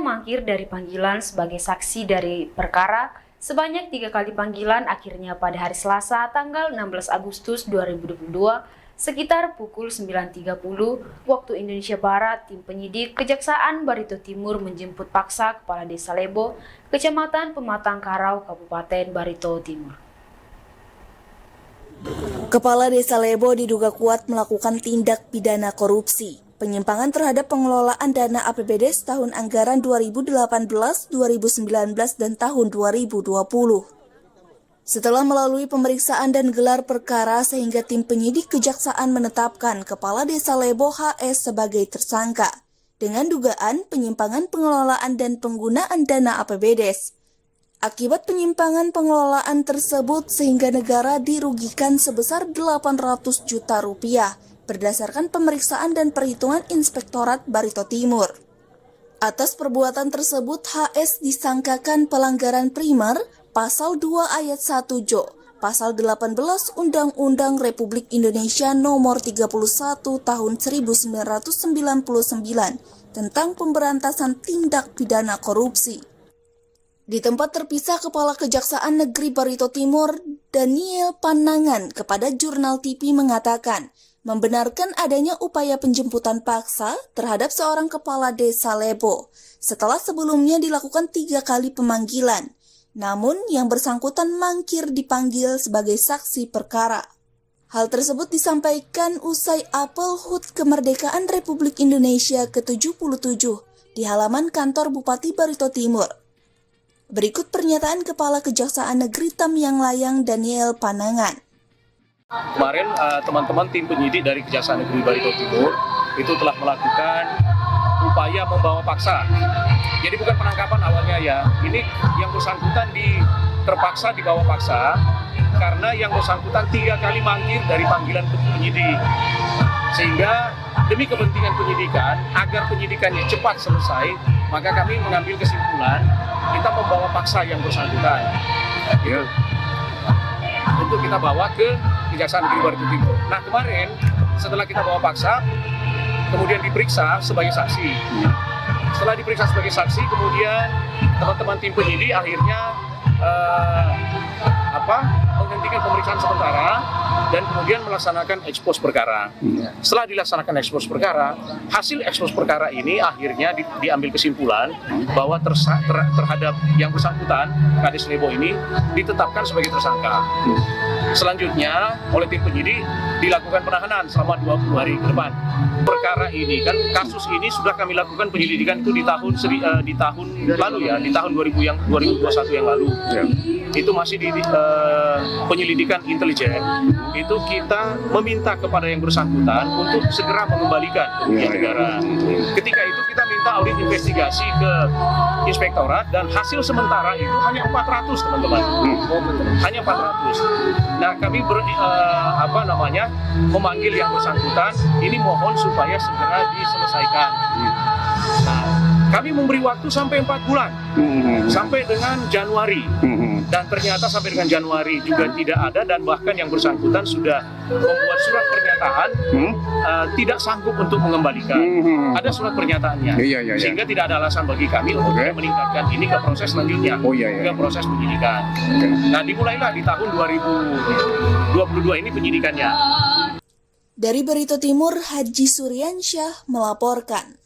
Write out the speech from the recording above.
mangkir dari panggilan sebagai saksi dari perkara sebanyak 3 kali panggilan. Akhirnya pada hari Selasa tanggal 16 Agustus 2022 sekitar pukul 9.30 waktu Indonesia Barat, tim penyidik Kejaksaan Barito Timur menjemput paksa Kepala Desa Lebo, Kecamatan Pematang Karau, Kabupaten Barito Timur. Kepala Desa Lebo diduga kuat melakukan tindak pidana korupsi, penyimpangan terhadap pengelolaan dana APBD tahun anggaran 2018, 2019, dan tahun 2020. Setelah melalui pemeriksaan dan gelar perkara sehingga tim penyidik kejaksaan menetapkan Kepala Desa Lebo HS sebagai tersangka dengan dugaan penyimpangan pengelolaan dan penggunaan dana APBD. Akibat penyimpangan pengelolaan tersebut sehingga negara dirugikan sebesar 800 juta rupiah berdasarkan pemeriksaan dan perhitungan Inspektorat Barito Timur. Atas perbuatan tersebut HS disangkakan pelanggaran primer Pasal 2 Ayat 1 Jo, Pasal 18 Undang-Undang Republik Indonesia Nomor 31 Tahun 1999 tentang pemberantasan tindak pidana korupsi. Di tempat terpisah, Kepala Kejaksaan Negeri Barito Timur, Daniel Panangan, kepada Jurnal TV mengatakan, membenarkan adanya upaya penjemputan paksa terhadap seorang Kepala Desa Lebo, setelah sebelumnya dilakukan 3 kali pemanggilan. Namun, yang bersangkutan mangkir dipanggil sebagai saksi perkara. Hal tersebut disampaikan usai apel HUT Kemerdekaan Republik Indonesia ke-77 di halaman kantor Bupati Barito Timur. Berikut pernyataan Kepala Kejaksaan Negeri Tamyang Layang Daniel Panangan. Kemarin teman-teman tim penyidik dari Kejaksaan Negeri Barito Timur itu telah melakukan upaya membawa paksa. Jadi bukan penangkapan awalnya ya, ini yang bersangkutan terpaksa dibawa paksa karena yang bersangkutan 3 kali mangkir dari panggilan penyidik. Sehingga demi kepentingan penyidikan, agar penyidikannya cepat selesai, maka kami mengambil kesimpulan kita membawa paksa yang bersangkutan. Ya. Untuk kita bawa ke Kejaksaan Negeri Barito Timur. Nah kemarin setelah kita bawa paksa, kemudian diperiksa sebagai saksi. Setelah diperiksa sebagai saksi, kemudian teman-teman tim penyidik akhirnya menghentikan pemeriksaan sementara dan kemudian melaksanakan ekspos perkara. Setelah dilaksanakan ekspos perkara, hasil ekspos perkara ini akhirnya diambil kesimpulan bahwa terhadap yang bersangkutan, Kades Lebo ini ditetapkan sebagai tersangka. Selanjutnya oleh tim penyidik dilakukan penahanan selama 20 hari ke depan. Perkara ini kan kasus ini sudah kami lakukan penyelidikan itu di tahun lalu ya, di tahun 2021 yang lalu. Ya. Itu masih di penyelidikan intelijen. Itu kita meminta kepada yang bersangkutan untuk segera mengembalikan kerugian negara. Ketika itu kita minta audit investigasi ke Inspektorat dan hasil sementara itu hanya 400 teman-teman. Hanya 400. Nah kami memanggil yang bersangkutan ini mohon supaya segera diselesaikan. Nah, kami memberi waktu sampai 4 bulan, sampai dengan Januari, dan ternyata sampai dengan Januari juga tidak ada, dan bahkan yang bersangkutan sudah membuat surat pernyataan tidak sanggup untuk mengembalikan. Ada surat pernyataannya, sehingga tidak ada alasan bagi kami untuk meningkatkan ini ke proses selanjutnya, ke proses penyidikan. Nah, dimulailah di tahun 2022 ini penyidikannya. Dari Barito Timur, Haji Suryansyah melaporkan.